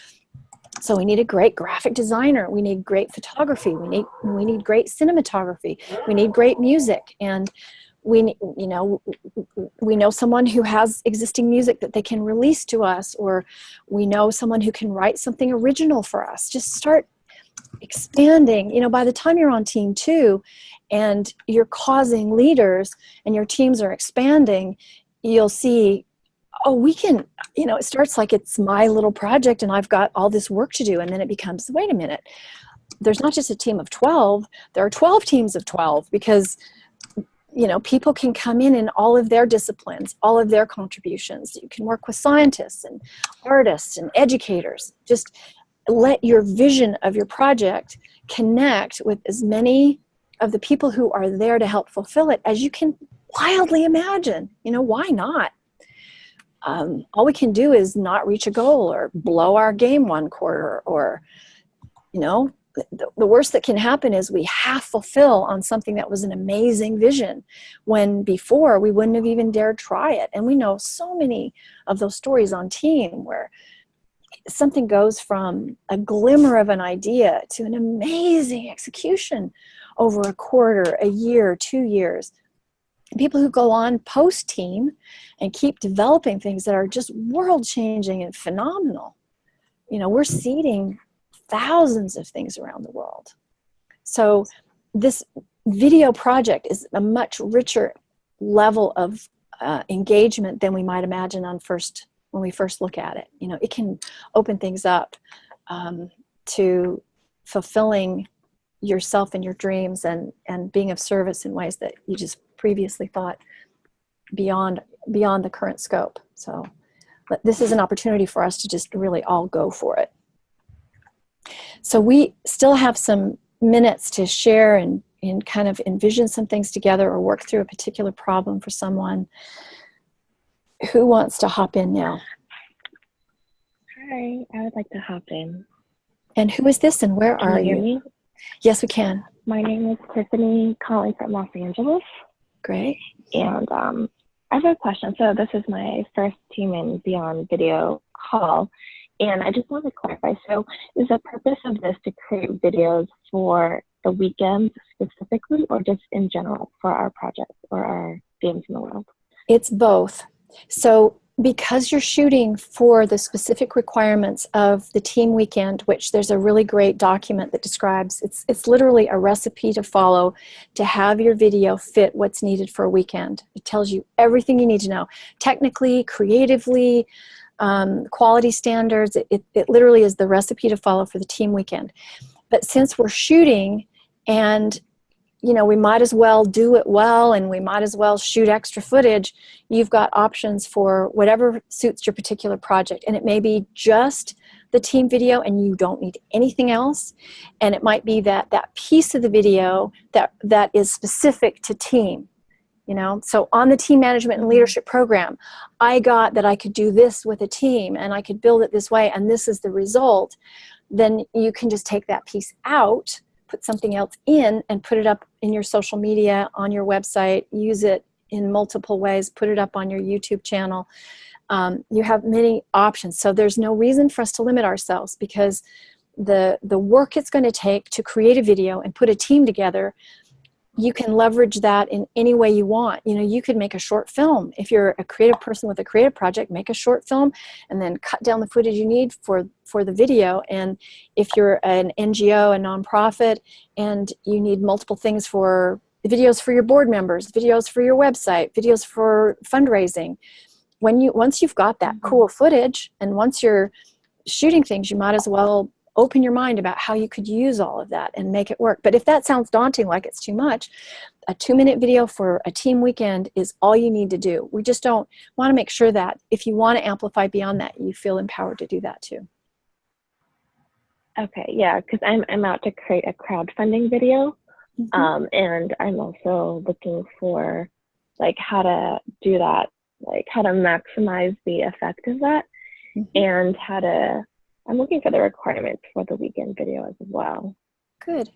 So we need a great graphic designer. We need great photography. We need great cinematography. We need great music. And we know someone who has existing music that they can release to us, or we know someone who can write something original for us. Just start expanding. You know, by the time you're on team 2 and you're causing leaders and your teams are expanding, you'll see, oh, we can, you know, it starts like it's my little project and I've got all this work to do. And then it becomes, wait a minute, there's not just a team of 12, there are 12 teams of 12, because, you know, people can come in all of their disciplines, all of their contributions. You can work with scientists and artists and educators. Just let your vision of your project connect with as many of the people who are there to help fulfill it as you can wildly imagine. You know, why not? All we can do is not reach a goal or blow our game one quarter, or, you know, the worst that can happen is we half fulfill on something that was an amazing vision, when before we wouldn't have even dared try it. And we know so many of those stories on team where something goes from a glimmer of an idea to an amazing execution over a quarter, a year, 2 years. People who go on post-team and keep developing things that are just world-changing and phenomenal. You know, we're seeding thousands of things around the world. So this video project is a much richer level of engagement than we might imagine when we first look at it. You know, it can open things up to fulfilling yourself and your dreams, and being of service in ways that you just previously thought beyond the current scope. So this is an opportunity for us to just really all go for it. So we still have some minutes to share and kind of envision some things together, or work through a particular problem for someone. Who wants to hop in now? Hi, I would like to hop in. And who is this, and where are you? Can you hear me? Yes, we can. My name is Tiffany, calling from Los Angeles. Great. And I have a question. So this is my first Team and Beyond video call. And I just want to clarify. So is the purpose of this to create videos for the weekend specifically, or just in general for our projects or our games in the world? It's both. So because you're shooting for the specific requirements of the team weekend, which there's a really great document that describes, it's literally a recipe to follow to have your video fit what's needed for a weekend. It tells you everything you need to know, technically, creatively, quality standards. It literally is the recipe to follow for the team weekend. But since we're shooting, and you know, we might as well do it well, and we might as well shoot extra footage, you've got options for whatever suits your particular project. And it may be just the team video and you don't need anything else. And it might be that piece of the video that is specific to team. You know, so on the team management and leadership program, I got that I could do this with a team and I could build it this way, and this is the result. Then you can just take that piece out, put something else in, and put it up in your social media, on your website, use it in multiple ways, put it up on your YouTube channel. You have many options. So there's no reason for us to limit ourselves, because the work it's going to take to create a video and put a team together, you can leverage that in any way you want. You know, you could make a short film. If you're a creative person with a creative project, make a short film and then cut down the footage you need for the video. And if you're an NGO, a nonprofit, and you need multiple things for videos for your board members, videos for your website, videos for fundraising, once you've got that cool footage, and once you're shooting things, you might as well open your mind about how you could use all of that and make it work. But if that sounds daunting, like it's too much, a 2-minute video for a team weekend is all you need to do. We just don't want to make sure that if you want to amplify beyond that, you feel empowered to do that too. Okay, yeah, because I'm out to create a crowdfunding video, and I'm also looking for like how to do that, like how to maximize the effect of that, and I'm looking for the requirements for the weekend video as well. Good.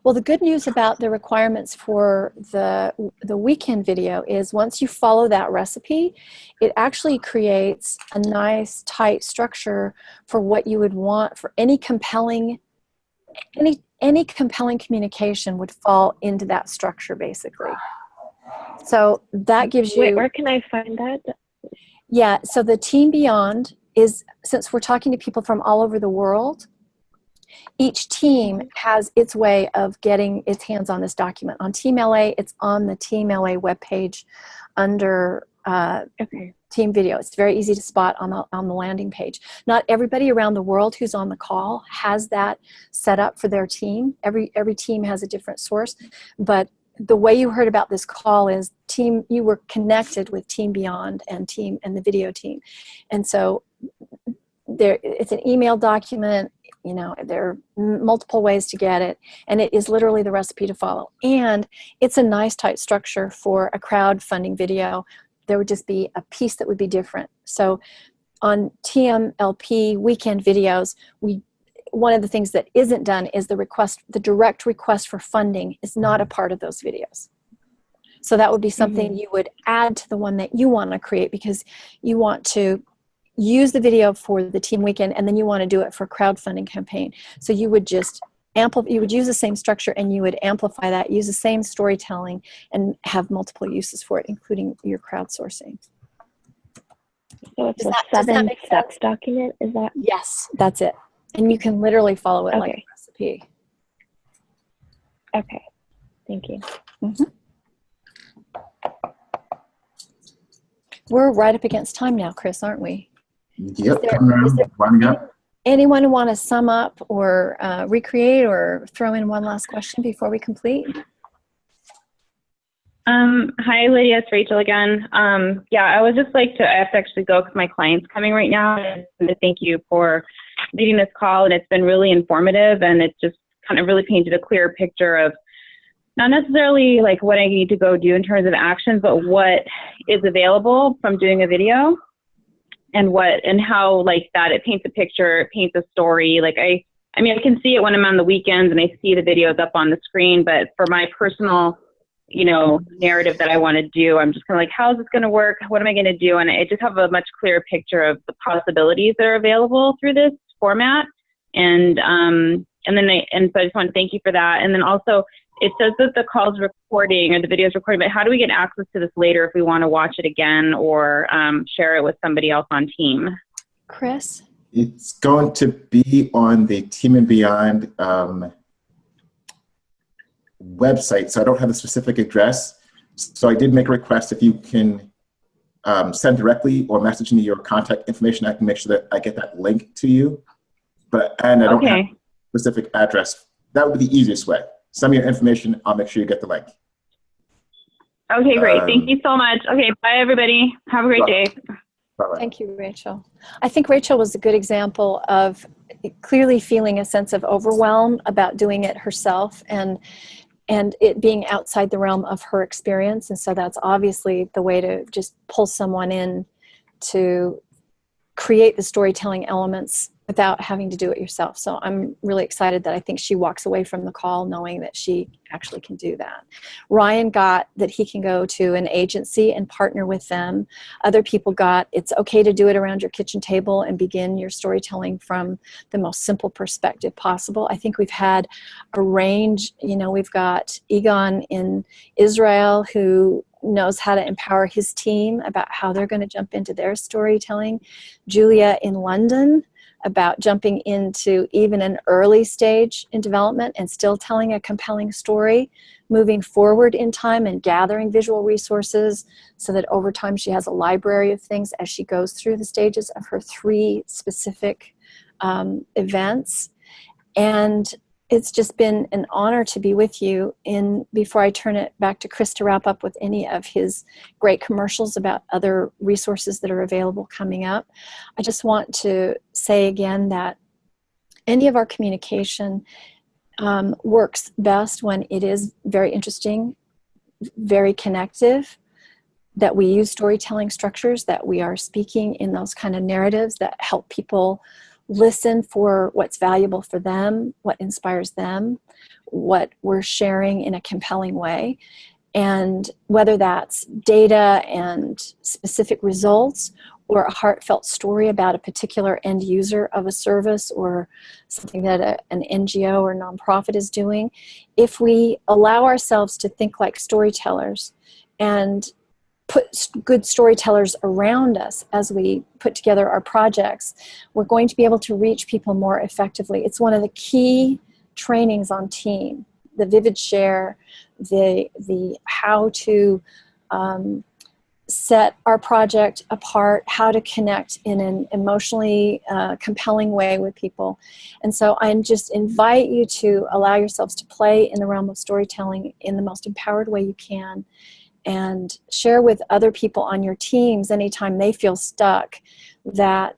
Well, the good news about the requirements for the weekend video is once you follow that recipe, it actually creates a nice tight structure for what you would want for any compelling communication would fall into that structure, basically. So that gives you... Wait, where can I find that? Yeah, so the Team Beyond is, since we're talking to people from all over the world, each team has its way of getting its hands on this document. On Team LA, it's on the Team LA webpage under Team Video. It's very easy to spot on the landing page. Not everybody around the world who's on the call has that set up for their team. Every team has a different source, but the way you heard about this call is you were connected with Team Beyond and the video team. And so it's an email document, you know, there are multiple ways to get it, and it is literally the recipe to follow. And it's a nice tight structure for a crowdfunding video. There would just be a piece that would be different. So on TMLP weekend videos, one of the things that isn't done is the direct request for funding is not a part of those videos. So that would be something you would add to the one that you want to create, because you want to use the video for the team weekend and then you want to do it for a crowdfunding campaign. So you would just you would use the same structure and you would amplify that, use the same storytelling, and have multiple uses for it, including your crowdsourcing. So it's a 7-step document, is that? Yes, that's it. And you can literally follow it like a recipe. Okay, thank you. We're right up against time now, Chris, aren't we? Yep, winding up. Anyone want to sum up or recreate or throw in one last question before we complete? Hi, Lydia. It's Rachel again. Yeah, I would just like to, I have to actually go because my client's coming right now. And to thank you for leading this call, and it's been really informative, and it just kind of really painted a clear picture of not necessarily like what I need to go do in terms of actions, but what is available from doing a video, and how like that it paints a picture, it paints a story. Like I mean, I can see it when I'm on the weekends and I see the videos up on the screen, but for my personal, narrative that I want to do, I'm just kind of like, how is this going to work? What am I going to do? And I just have a much clearer picture of the possibilities that are available through this format. And so I just want to thank you for that. And then also, it says that the call's recording or the video is recording, but how do we get access to this later if we want to watch it again or share it with somebody else on team? Chris? It's going to be on the Team and Beyond website, so I don't have a specific address. So I did make a request if you can send directly or message me your contact information. I can make sure that I get that link to you. And I don't have a specific address. That would be the easiest way. Send me your information. I'll make sure you get the link. Okay, great. Thank you so much. Okay, bye everybody. Have a great day. Bye-bye. Thank you, Rachel. I think Rachel was a good example of clearly feeling a sense of overwhelm about doing it herself, and it being outside the realm of her experience. And so that's obviously the way to just pull someone in to create the storytelling elements without having to do it yourself. So I'm really excited that I think she walks away from the call knowing that she actually can do that. Ryan got that he can go to an agency and partner with them. Other people got it's okay to do it around your kitchen table and begin your storytelling from the most simple perspective possible. I think we've had a range. We've got Egon in Israel who knows how to empower his team about how they're going to jump into their storytelling. Julia in London about jumping into even an early stage in development and still telling a compelling story, moving forward in time and gathering visual resources so that over time she has a library of things as she goes through the stages of her 3 specific events. And it's just been an honor to be with you. Before I turn it back to Chris to wrap up with any of his great commercials about other resources that are available coming up, I just want to say again that any of our communication works best when it is very interesting, very connective, that we use storytelling structures, that we are speaking in those kind of narratives that help people listen for what's valuable for them, what inspires them, what we're sharing in a compelling way. And whether that's data and specific results or a heartfelt story about a particular end user of a service or something that an NGO or nonprofit is doing, if we allow ourselves to think like storytellers and put good storytellers around us as we put together our projects, we're going to be able to reach people more effectively. It's one of the key trainings on team, the vivid share, the how to set our project apart, how to connect in an emotionally compelling way with people. And so I just invite you to allow yourselves to play in the realm of storytelling in the most empowered way you can, and share with other people on your teams anytime they feel stuck that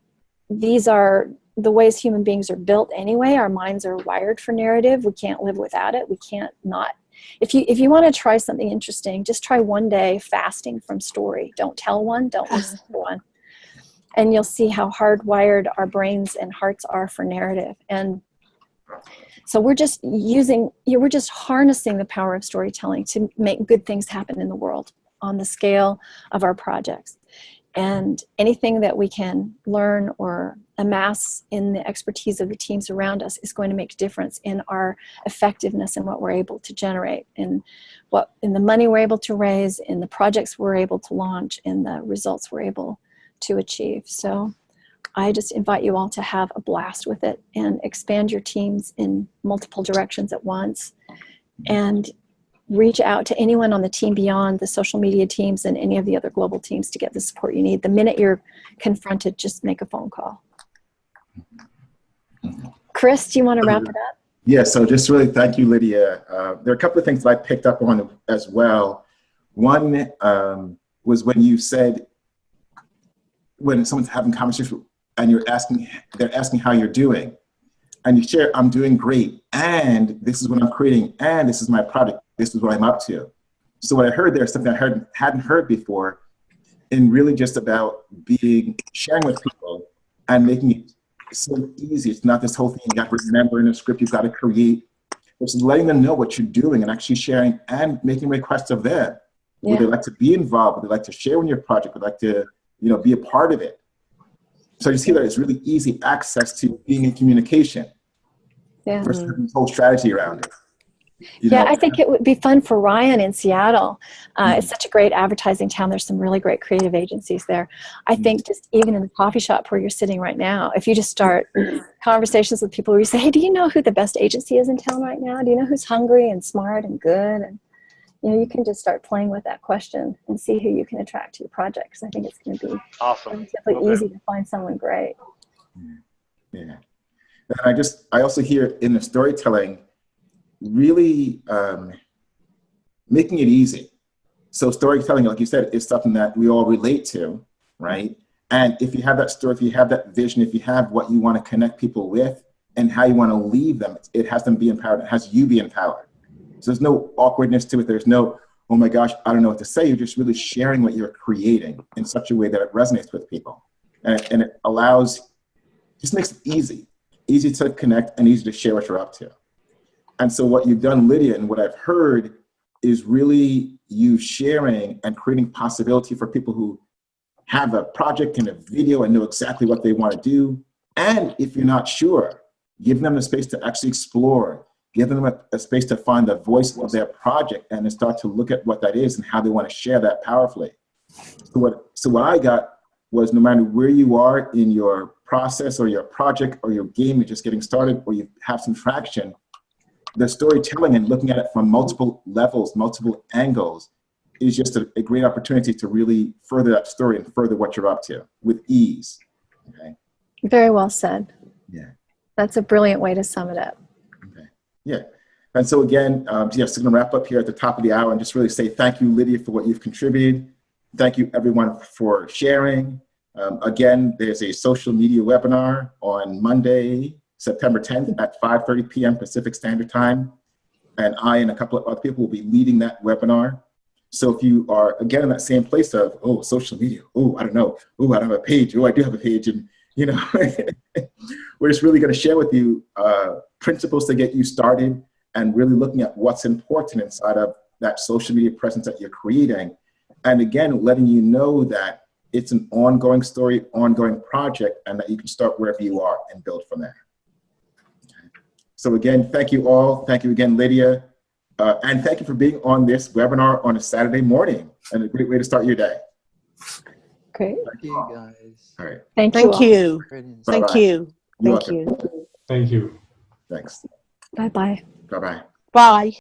these are the ways human beings are built anyway. Our minds are wired for narrative. We can't live without it. We can't not. If you want to try something interesting, just try one day fasting from story. Don't tell one, don't listen to one. And you'll see how hardwired our brains and hearts are for narrative. And So we're just we're just harnessing the power of storytelling to make good things happen in the world on the scale of our projects. And anything that we can learn or amass in the expertise of the teams around us is going to make a difference in our effectiveness and what we're able to generate, in the money we're able to raise, in the projects we're able to launch, in the results we're able to achieve. So I just invite you all to have a blast with it and expand your teams in multiple directions at once, and reach out to anyone on the team beyond the social media teams and any of the other global teams to get the support you need. The minute you're confronted, just make a phone call. Chris, do you want to wrap it up? Yeah, so just really thank you, Lydia. There are a couple of things that I picked up on as well. One was when you said, when someone's having conversation and they're asking how you're doing, and you share, I'm doing great, and this is what I'm creating, and this is my product, this is what I'm up to. So what I heard there is something I hadn't heard before, and really just about sharing with people and making it so easy. It's not this whole thing you got to remember in a script you've got to create. It's letting them know what you're doing and actually sharing and making requests of them. Yeah. Would they like to be involved? Would they like to share in your project? Would they like to, be a part of it? So you see that it's really easy access to being in communication. Yeah. Versus this whole strategy around it. I think it would be fun for Ryan in Seattle. It's such a great advertising town. There's some really great creative agencies there. I think just even in the coffee shop where you're sitting right now, if you just start conversations with people where you say, hey, do you know who the best agency is in town right now? Do you know who's hungry and smart and good? And you can just start playing with that question and see who you can attract to your project. Because I think it's going to be awesome. Relatively easy to find someone great. Yeah. And I also hear in the storytelling, really making it easy. So storytelling, like you said, is something that we all relate to, right? And if you have that story, if you have that vision, if you have what you want to connect people with and how you want to leave them, it has them be empowered. It has you be empowered. So there's no awkwardness to it. There's no, oh my gosh, I don't know what to say. You're just really sharing what you're creating in such a way that it resonates with people. And it just makes it easy to connect and easy to share what you're up to. And so what you've done, Lydia, and what I've heard is really you sharing and creating possibility for people who have a project and a video and know exactly what they want to do. And if you're not sure, give them the space to actually explore, give them a space to find the voice of their project and to start to look at what that is and how they want to share that powerfully. So what I got was, no matter where you are in your process or your project or your game, you're just getting started or you have some traction, the storytelling and looking at it from multiple levels, multiple angles, is just a great opportunity to really further that story and further what you're up to with ease. Okay. Very well said. Yeah. That's a brilliant way to sum it up. Okay. Yeah. And so again, yes, I'm going to wrap up here at the top of the hour and just really say thank you, Lydia, for what you've contributed. Thank you, everyone, for sharing. Again, there's a social media webinar on Monday, September 10th at 5:30 p.m. Pacific Standard Time. And I and a couple of other people will be leading that webinar. So if you are, again, in that same place of, oh, social media, oh, I don't know, oh, I don't have a page, oh, I do have a page. And, we're just really going to share with you principles to get you started and really looking at what's important inside of that social media presence that you're creating. And again, letting you know that it's an ongoing story, ongoing project, and that you can start wherever you are and build from there. So again, thank you all. Thank you again, Lydia. And thank you for being on this webinar on a Saturday morning, and a great way to start your day. Great. Thank you, guys. All right. Thank you. Thank you. Thank you. Thank you. Thank you. Thanks. Bye-bye. Bye-bye. Bye.